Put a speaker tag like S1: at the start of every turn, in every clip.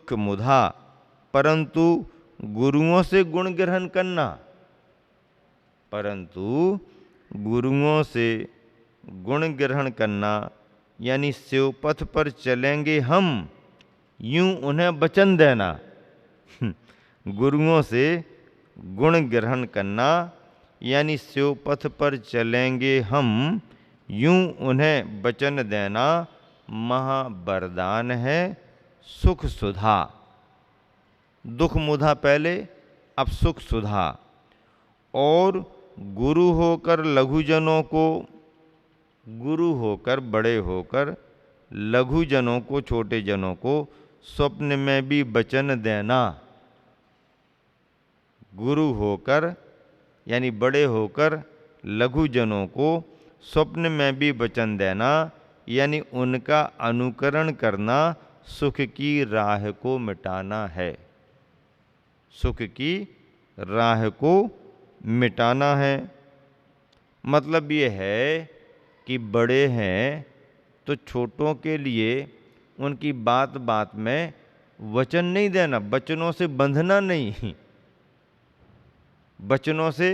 S1: दुख मुधा, परंतु गुरुओं से गुण ग्रहण करना, परंतु गुरुओं से गुण ग्रहण करना यानी शिवपथ पर चलेंगे हम, यूं उन्हें वचन देना। गुरुओं से गुण ग्रहण करना यानी शिवपथ पर चलेंगे हम, यूं उन्हें वचन देना महावरदान है सुख सुधा। दुख मुधा पहले, अब सुख सुधा। और गुरु होकर लघुजनों को, गुरु होकर बड़े होकर लघुजनों को, छोटे जनों को स्वप्न में भी वचन देना। गुरु होकर यानी बड़े होकर लघुजनों को स्वप्न में भी वचन देना, यानी उनका अनुकरण करना सुख की राह को मिटाना है। सुख की राह को मिटाना है। मतलब ये है कि बड़े हैं तो छोटों के लिए उनकी बात बात में वचन नहीं देना, वचनों से बंधना नहीं। वचनों से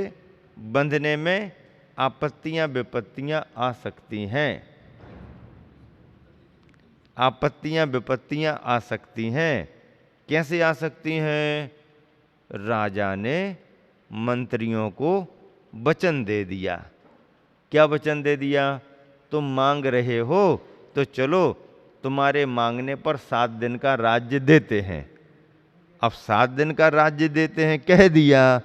S1: बंधने में आपत्तियां विपत्तियां आ सकती हैं, आपत्तियां विपत्तियां आ सकती हैं। कैसे आ सकती हैं? राजा ने मंत्रियों को वचन दे दिया। क्या वचन दे दिया? तुम मांग रहे हो तो चलो तुम्हारे मांगने पर 7 दिन का राज्य देते हैं। अब 7 दिन का राज्य देते हैं कह दिया,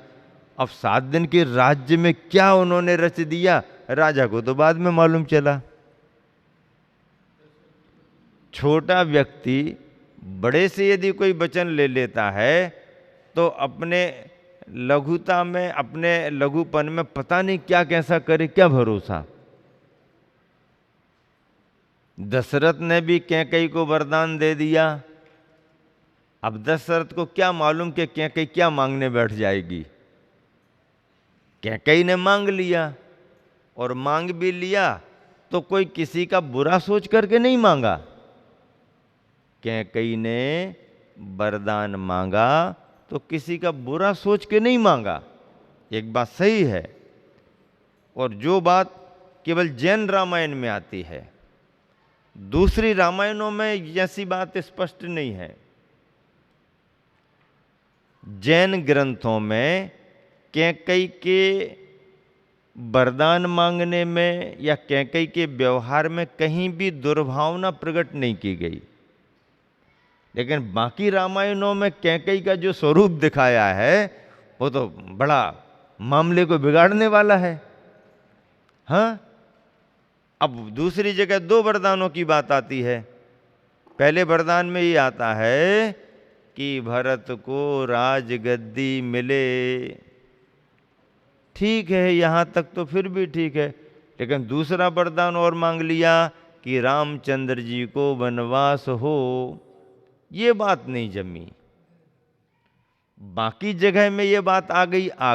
S1: अब 7 दिन के राज्य में क्या उन्होंने रच दिया राजा को तो बाद में मालूम चला। छोटा व्यक्ति बड़े से यदि कोई वचन ले लेता है तो अपने लघुता में, अपने लघुपन में पता नहीं क्या कैसा करे, क्या भरोसा। दशरथ ने भी कैकेयी को वरदान दे दिया। अब दशरथ को क्या मालूम कि कैकेयी क्या मांगने बैठ जाएगी। कैकेयी ने मांग लिया, और मांग भी लिया तो कोई किसी का बुरा सोच करके नहीं मांगा। कैकेयी ने वरदान मांगा तो किसी का बुरा सोच के नहीं मांगा। एक बात सही है, और जो बात केवल जैन रामायण में आती है, दूसरी रामायणों में ऐसी बात स्पष्ट नहीं है। जैन ग्रंथों में कैकेयी के वरदान मांगने में या कैकेयी के व्यवहार में कहीं भी दुर्भावना प्रकट नहीं की गई, लेकिन बाकी रामायणों में कैकेयी का जो स्वरूप दिखाया है वो तो बड़ा मामले को बिगाड़ने वाला है। हाँ, अब दूसरी जगह 2 वरदानों की बात आती है। पहले वरदान में ये आता है कि भरत को राजगद्दी मिले। ठीक है, यहां तक तो फिर भी ठीक है, लेकिन दूसरा वरदान और मांग लिया कि रामचंद्र जी को वनवास हो। ये बात नहीं जमी। बाकी जगह में ये बात आ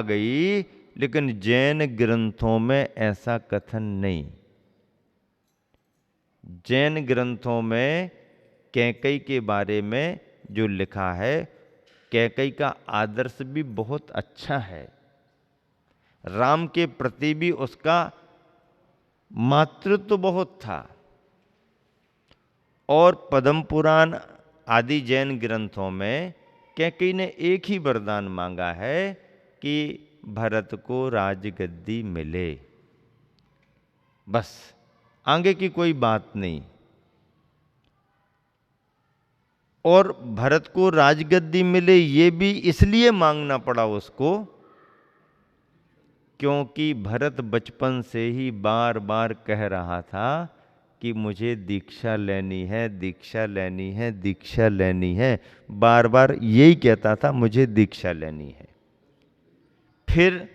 S1: गई, लेकिन जैन ग्रंथों में ऐसा कथन नहीं। जैन ग्रंथों में कैकेयी के बारे में जो लिखा है, कैकेयी का आदर्श भी बहुत अच्छा है। राम के प्रति भी उसका मातृत्व बहुत था। और पद्म पुराण आदि जैन ग्रंथों में कैकेयी ने एक ही वरदान मांगा है कि भरत को राजगद्दी मिले, बस, आगे की कोई बात नहीं। और भरत को राजगद्दी मिले ये भी इसलिए मांगना पड़ा उसको क्योंकि भरत बचपन से ही बार बार कह रहा था कि मुझे दीक्षा लेनी है, दीक्षा लेनी है, दीक्षा लेनी है। बार बार यही कहता था, मुझे दीक्षा लेनी है। फिर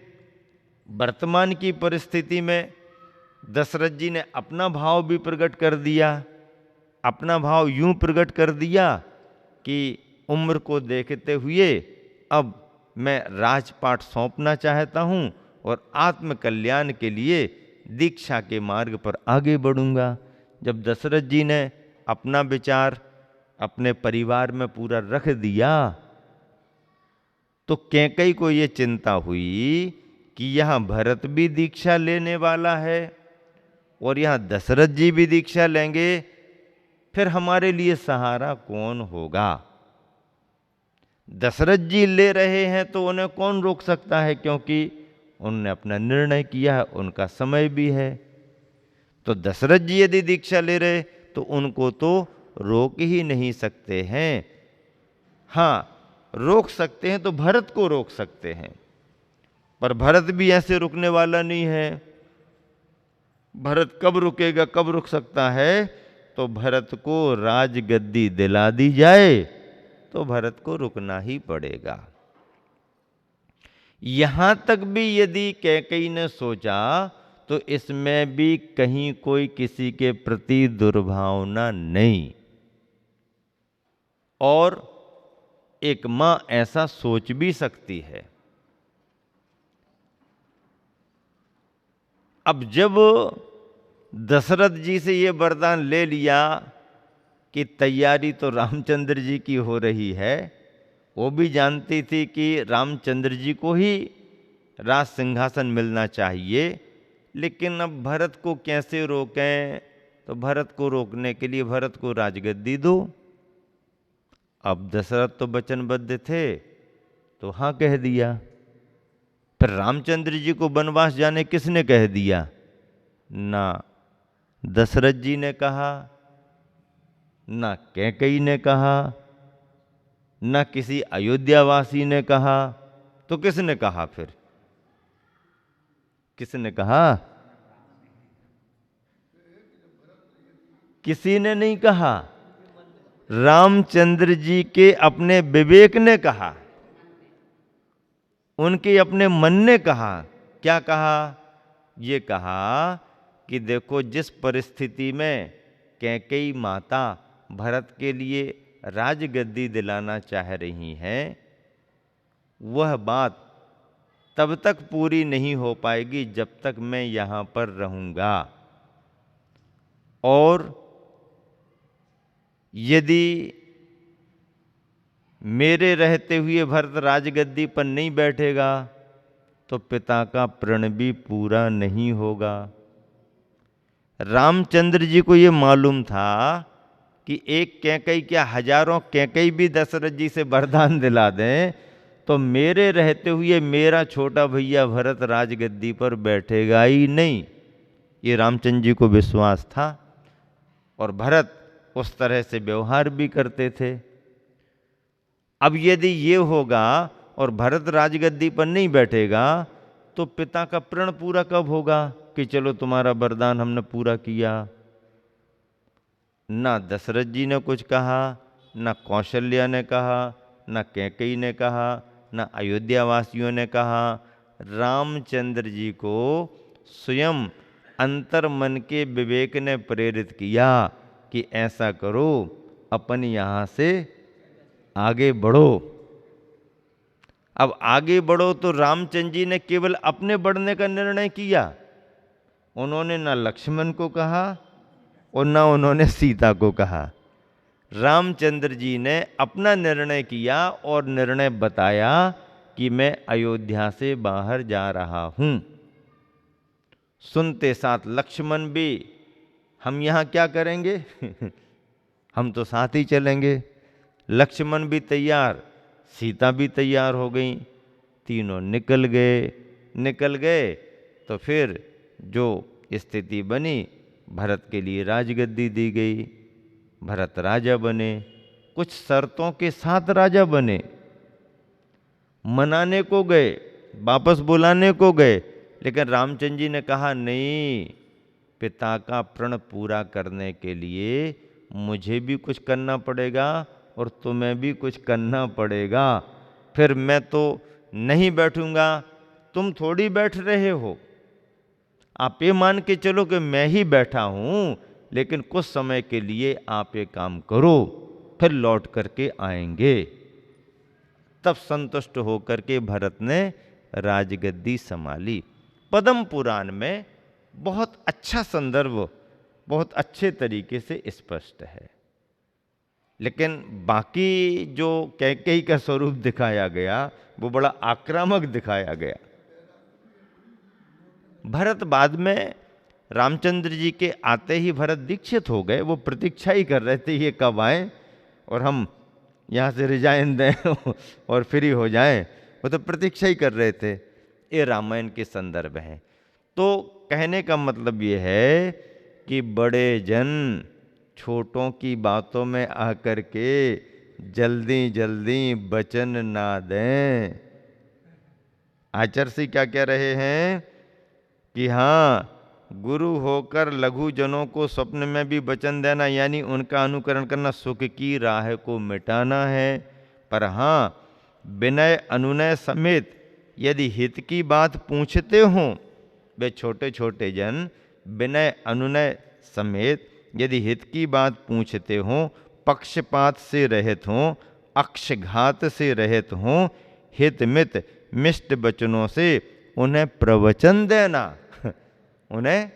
S1: वर्तमान की परिस्थिति में दशरथ जी ने अपना भाव भी प्रकट कर दिया। अपना भाव यूं प्रकट कर दिया कि उम्र को देखते हुए अब मैं राजपाट सौंपना चाहता हूं और आत्म कल्याण के लिए दीक्षा के मार्ग पर आगे बढ़ूंगा। जब दशरथ जी ने अपना विचार अपने परिवार में पूरा रख दिया। तो कैकेयी को ये चिंता हुई कि यहाँ भरत भी दीक्षा लेने वाला है और यहाँ दशरथ जी भी दीक्षा लेंगे, फिर हमारे लिए सहारा कौन होगा। दशरथ जी ले रहे हैं तो उन्हें कौन रोक सकता है, क्योंकि उन्होंने अपना निर्णय किया है, उनका समय भी है। तो दशरथ जी यदि दीक्षा ले रहे तो उनको तो रोक ही नहीं सकते हैं। हाँ, रोक सकते हैं तो भरत को रोक सकते हैं, पर भरत भी ऐसे रुकने वाला नहीं है। भरत कब रुकेगा, कब रुक सकता है, तो भरत को राजगद्दी दिला दी जाए तो भरत को रुकना ही पड़ेगा। यहां तक भी यदि कैकेयी ने सोचा तो इसमें भी कहीं कोई किसी के प्रति दुर्भावना नहीं। और एक मां ऐसा सोच भी सकती है। अब जब दशरथ जी से ये वरदान ले लिया कि तैयारी तो रामचंद्र जी की हो रही है, वो भी जानती थी कि रामचंद्र जी को ही राज सिंहासन मिलना चाहिए, लेकिन अब भरत को कैसे रोकें, तो भरत को रोकने के लिए भरत को राजगद्दी दो। अब दशरथ तो वचनबद्ध थे तो हाँ कह दिया। फिर रामचंद्र जी को वनवास जाने किसने कह दिया? ना दशरथ जी ने कहा, ना कैकेयी ने कहा, ना किसी अयोध्यावासी ने कहा। तो किसने कहा फिर? किसने कहा? किसी ने नहीं कहा, रामचंद्र जी के अपने विवेक ने कहा, उनके अपने मन ने कहा। क्या कहा? ये कहा कि देखो, जिस परिस्थिति में कैकेयी माता भरत के लिए राजगद्दी दिलाना चाह रही हैं, वह बात तब तक पूरी नहीं हो पाएगी जब तक मैं यहां पर रहूंगा। और यदि मेरे रहते हुए भरत राजगद्दी पर नहीं बैठेगा तो पिता का प्रण भी पूरा नहीं होगा। रामचंद्र जी को ये मालूम था कि एक कैकेयी क्या हजारों कैकेयी भी दशरथ जी से वरदान दिला दें तो मेरे रहते हुए मेरा छोटा भैया भरत राजगद्दी पर बैठेगा ही नहीं। ये रामचंद्र जी को विश्वास था और भरत उस तरह से व्यवहार भी करते थे। अब यदि ये होगा और भरत राजगद्दी पर नहीं बैठेगा तो पिता का प्रण पूरा कब होगा कि चलो तुम्हारा वरदान हमने पूरा किया। ना दशरथ जी ने कुछ कहा, ना कौशल्या ने कहा, ना कैकेयी ने कहा, ना अयोध्यावासियों ने कहा। रामचंद्र जी को स्वयं अंतर मन के विवेक ने प्रेरित किया कि ऐसा करो, अपन यहां से आगे बढ़ो। अब आगे बढ़ो तो रामचंद्र जी ने केवल अपने बढ़ने का निर्णय किया, उन्होंने ना लक्ष्मण को कहा और ना उन्होंने सीता को कहा। रामचंद्र जी ने अपना निर्णय किया और निर्णय बताया कि मैं अयोध्या से बाहर जा रहा हूं। सुनते साथ लक्ष्मण भी, हम यहां क्या करेंगे हम तो साथ ही चलेंगे। लक्ष्मण भी तैयार, सीता भी तैयार हो गई, तीनों निकल गए। तो फिर जो स्थिति बनी, भरत के लिए राजगद्दी दी गई, भरत राजा बने। कुछ शर्तों के साथ राजा बने। मनाने को गए, वापस बुलाने को गए, लेकिन रामचंद्र जी ने कहा नहीं, पिता का प्रण पूरा करने के लिए मुझे भी कुछ करना पड़ेगा और तुम्हें भी कुछ करना पड़ेगा। फिर मैं तो नहीं बैठूंगा, तुम थोड़ी बैठ रहे हो। आप ये मान के चलो कि मैं ही बैठा हूं, लेकिन कुछ समय के लिए आप ये काम करो, फिर लौट करके आएंगे। तब संतुष्ट होकर के भरत ने राजगद्दी संभाली। पद्म पुराण में बहुत अच्छा संदर्भ, बहुत अच्छे तरीके से स्पष्ट है। लेकिन बाकी जो कैकेयी का स्वरूप दिखाया गया वो बड़ा आक्रामक दिखाया गया। भरत बाद में रामचंद्र जी के आते ही भरत दीक्षित हो गए, वो प्रतीक्षा ही कर रहे थे ये कब आए और हम यहाँ से रिजाइन दें और फ्री हो जाएं, वो तो प्रतीक्षा ही कर रहे थे। ये रामायण के संदर्भ है। तो कहने का मतलब ये है कि बड़े जन छोटों की बातों में आकर के जल्दी जल्दी वचन ना दें। आचार्य श्री क्या कह रहे हैं कि हाँ, गुरु होकर लघु जनों को स्वप्न में भी वचन देना यानी उनका अनुकरण करना सुख की राह को मिटाना है। पर हाँ, विनय अनुनय समेत यदि हित की बात पूछते हों, वे छोटे छोटे जन विनय अनुनय समेत यदि हित की बात पूछते हों, पक्षपात से रहित हों, अक्षघात से रहित हों, हित मित मिष्ट वचनों से उन्हें प्रवचन देना उन्हें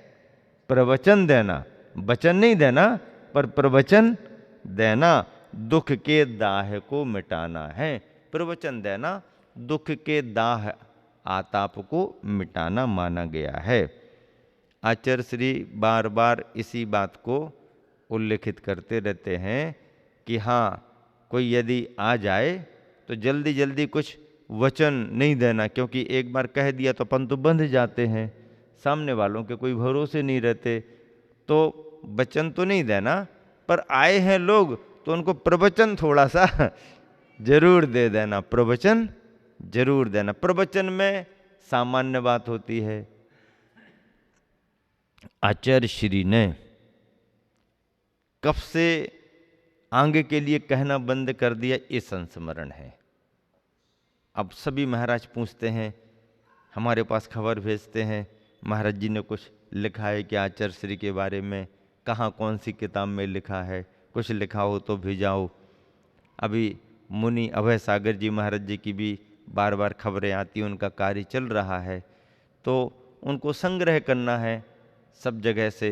S1: प्रवचन देना, वचन नहीं देना पर प्रवचन देना, दुख के दाह को मिटाना है। प्रवचन देना दुख के दाह आताप को मिटाना माना गया है। आचार्य श्री बार बार इसी बात को उल्लेखित करते रहते हैं कि हाँ, कोई यदि आ जाए तो जल्दी जल्दी कुछ वचन नहीं देना, क्योंकि एक बार कह दिया तो अपन तो बंध जाते हैं, सामने वालों के कोई भरोसे नहीं रहते। तो वचन तो नहीं देना, पर आए हैं लोग तो उनको प्रवचन थोड़ा सा जरूर दे देना, प्रवचन जरूर देना। प्रवचन में सामान्य बात होती है। आचार्य श्री ने कब से आगे के लिए कहना बंद कर दिया, ये संस्मरण है। अब सभी महाराज पूछते हैं, हमारे पास खबर भेजते हैं, महाराज जी ने कुछ लिखा है कि आचार्य श्री के बारे में, कहाँ कौन सी किताब में लिखा है, कुछ लिखा हो तो भेजाओ। अभी मुनि अभय सागर जी महाराज जी की भी बार बार खबरें आती, उनका कार्य चल रहा है, तो उनको संग्रह करना है सब जगह से।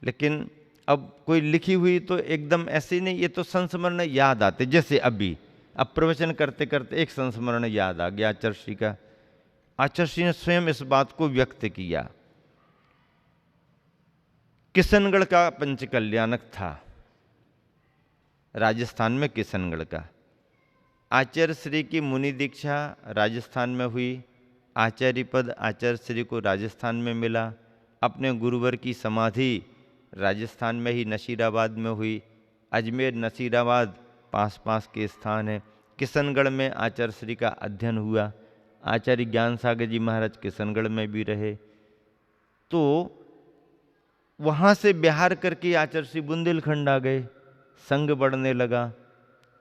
S1: लेकिन अब कोई लिखी हुई तो एकदम ऐसे नहीं, ये तो संस्मरण याद आते। जैसे अभी अब प्रवचन करते करते एक संस्मरण याद आ गया आचार्य श्री का। आचार्य श्री ने स्वयं इस बात को व्यक्त किया। किशनगढ़ का पंचकल्याणक था, राजस्थान में किशनगढ़ का। आचार्य श्री की मुनि दीक्षा राजस्थान में हुई, आचार्य पद आचार्य श्री को राजस्थान में मिला। अपने गुरुवर की समाधि राजस्थान में ही नसीराबाद में हुई। अजमेर नसीराबाद पास पास के स्थान है। किशनगढ़ में आचार्य श्री का अध्ययन हुआ। आचार्य ज्ञान सागर जी महाराज किशनगढ़ में भी रहे। तो वहाँ से बिहार करके आचार्य श्री बुंदेलखंड आ गए। संघ बढ़ने लगा,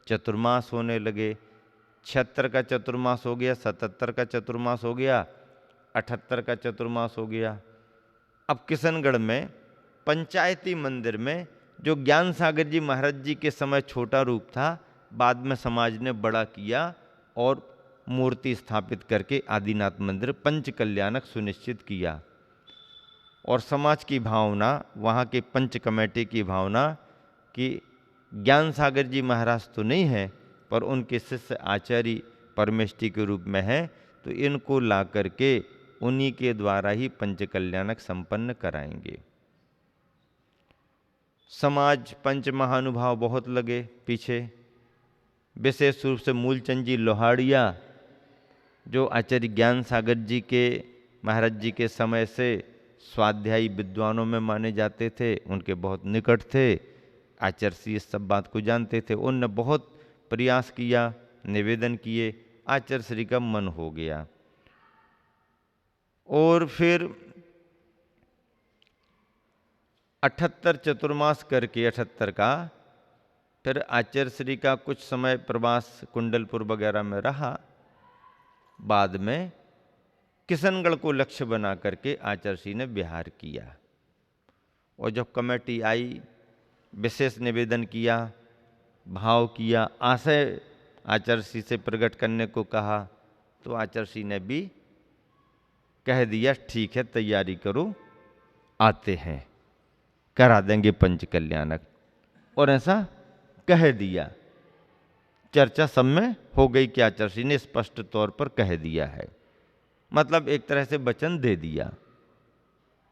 S1: चतुर्मास होने लगे। 76 का चतुर्मास हो गया, 77 का चतुर्मास हो गया, 78 का चतुर्मास हो गया। अब किशनगढ़ में पंचायती मंदिर में जो ज्ञान सागर जी महाराज जी के समय छोटा रूप था, बाद में समाज ने बड़ा किया और मूर्ति स्थापित करके आदिनाथ मंदिर पंचकल्याणक सुनिश्चित किया। और समाज की भावना, वहाँ के पंच कमेटी की भावना कि ज्ञान सागर जी महाराज तो नहीं है पर उनके शिष्य आचार्य परमेष्टि के रूप में हैं, तो इनको ला करके उन्हीं के द्वारा ही पंचकल्याणक संपन्न कराएंगे। समाज पंच महानुभाव बहुत लगे पीछे, विशेष रूप से मूलचंद जी लोहाड़िया जो आचार्य ज्ञान सागर जी के महाराज जी के समय से स्वाध्यायी विद्वानों में माने जाते थे, उनके बहुत निकट थे। आचार्य श्री इस सब बात को जानते थे। उनने बहुत प्रयास किया, निवेदन किए, आचार्य श्री का मन हो गया। और फिर 78 चतुर्मास करके 78 का फिर आचार्य श्री का कुछ समय प्रवास कुंडलपुर वगैरह में रहा। बाद में किशनगढ़ को लक्ष्य बना करके आचार्य श्री ने बिहार किया। और जब कमेटी आई, विशेष निवेदन किया, भाव किया, आशय आचार्य श्री से प्रकट करने को कहा, तो आचार्य श्री ने भी कह दिया ठीक है, तैयारी करो, आते हैं, करा देंगे पंचकल्याणक। और ऐसा कह दिया। चर्चा सब में हो गई कि आचर्षि ने स्पष्ट तौर पर कह दिया है, मतलब एक तरह से वचन दे दिया।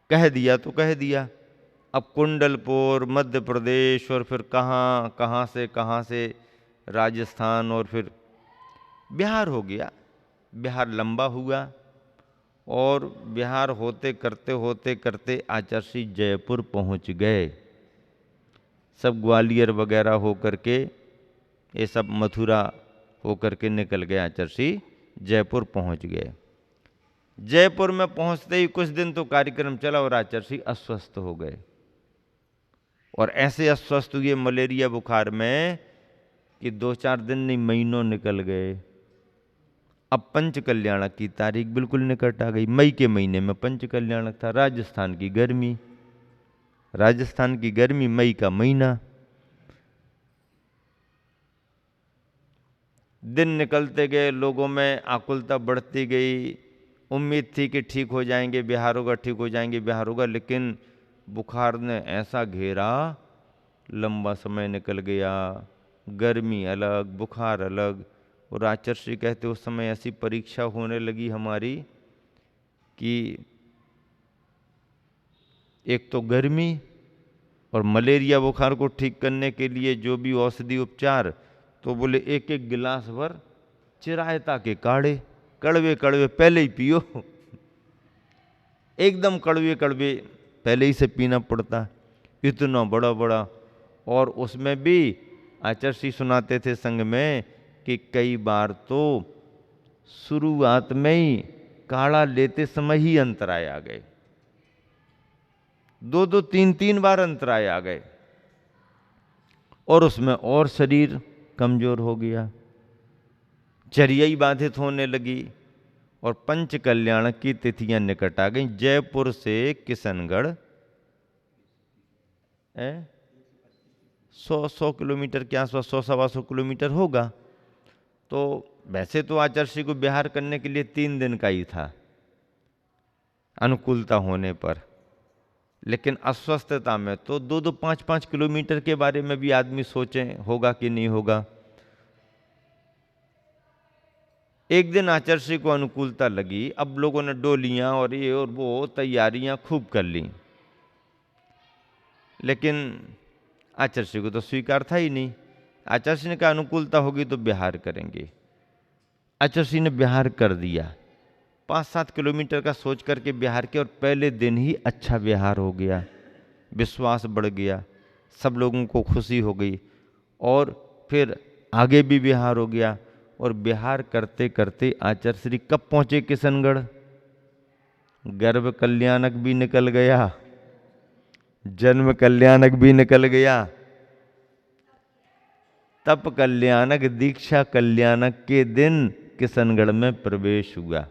S1: कह दिया तो कह दिया। अब कुंडलपुर, मध्य प्रदेश और फिर कहाँ से राजस्थान और फिर बिहार हो गया। बिहार लंबा हुआ और बिहार होते करते आचर्षि जयपुर पहुंच गए। सब ग्वालियर वगैरह होकर के, ये सब मथुरा होकर के निकल गए, आचर्षि जयपुर पहुंच गए। जयपुर में पहुंचते ही कुछ दिन तो कार्यक्रम चला और आचर्षि अस्वस्थ हो गए, और ऐसे अस्वस्थ हुए मलेरिया बुखार में कि 2-4 दिन नहीं, महीनों निकल गए। अब पंच कल्याणक की तारीख बिल्कुल निकट आ गई। मई के महीने में पंच कल्याणक था। राजस्थान की गर्मी, मई का महीना। दिन निकलते गए, लोगों में आकुलता बढ़ती गई। उम्मीद थी कि ठीक हो जाएंगे, बिहार होगा, लेकिन बुखार ने ऐसा घेरा, लंबा समय निकल गया। गर्मी अलग, बुखार अलग। और आचर्षि कहते उस समय ऐसी परीक्षा होने लगी हमारी कि एक तो गर्मी, और मलेरिया बुखार को ठीक करने के लिए जो भी औषधि उपचार, तो बोले 1-1 गिलास भर चिरायता के काढ़े, कड़वे कड़वे पहले ही पियो। एकदम कड़वे कड़वे पहले ही से पीना पड़ता, इतना बड़ा बड़ा। और उसमें भी आचर्षि सुनाते थे संग में कि कई बार तो शुरुआत में ही काढ़ा लेते समय ही अंतराय आ गए। 2-2, 3-3 बार अंतराय आ गए, और उसमें और शरीर कमजोर हो गया, चर्या ही बाधित होने लगी। और पंच कल्याण की तिथियां निकट आ गई। जयपुर से किशनगढ़ 100 किलोमीटर के आसपास, 100-125 किलोमीटर होगा। तो वैसे तो आचर्षि को बिहार करने के लिए 3 दिन का ही था अनुकूलता होने पर, लेकिन अस्वस्थता में तो 2-2, 5-5 किलोमीटर के बारे में भी आदमी सोचे होगा कि नहीं होगा। एक दिन आचर्षि को अनुकूलता लगी। अब लोगों ने डोलियां और ये और वो तैयारियां खूब कर ली, लेकिन आचर्षि को तो स्वीकार था ही नहीं। आचर्षि ने कहा अनुकूलता होगी तो बिहार करेंगे। आचर्षि ने बिहार कर दिया। 5-7 किलोमीटर का सोच करके बिहार के, और पहले दिन ही अच्छा बिहार हो गया, विश्वास बढ़ गया, सब लोगों को खुशी हो गई। और फिर आगे भी बिहार हो गया। और बिहार करते करते आचर्षि कब पहुंचे किशनगढ़? गर्भ कल्याणक भी निकल गया, जन्म कल्याणक भी निकल गया, तप कल्याणक, दीक्षा कल्याणक के दिन किशनगढ़ में प्रवेश हुआ।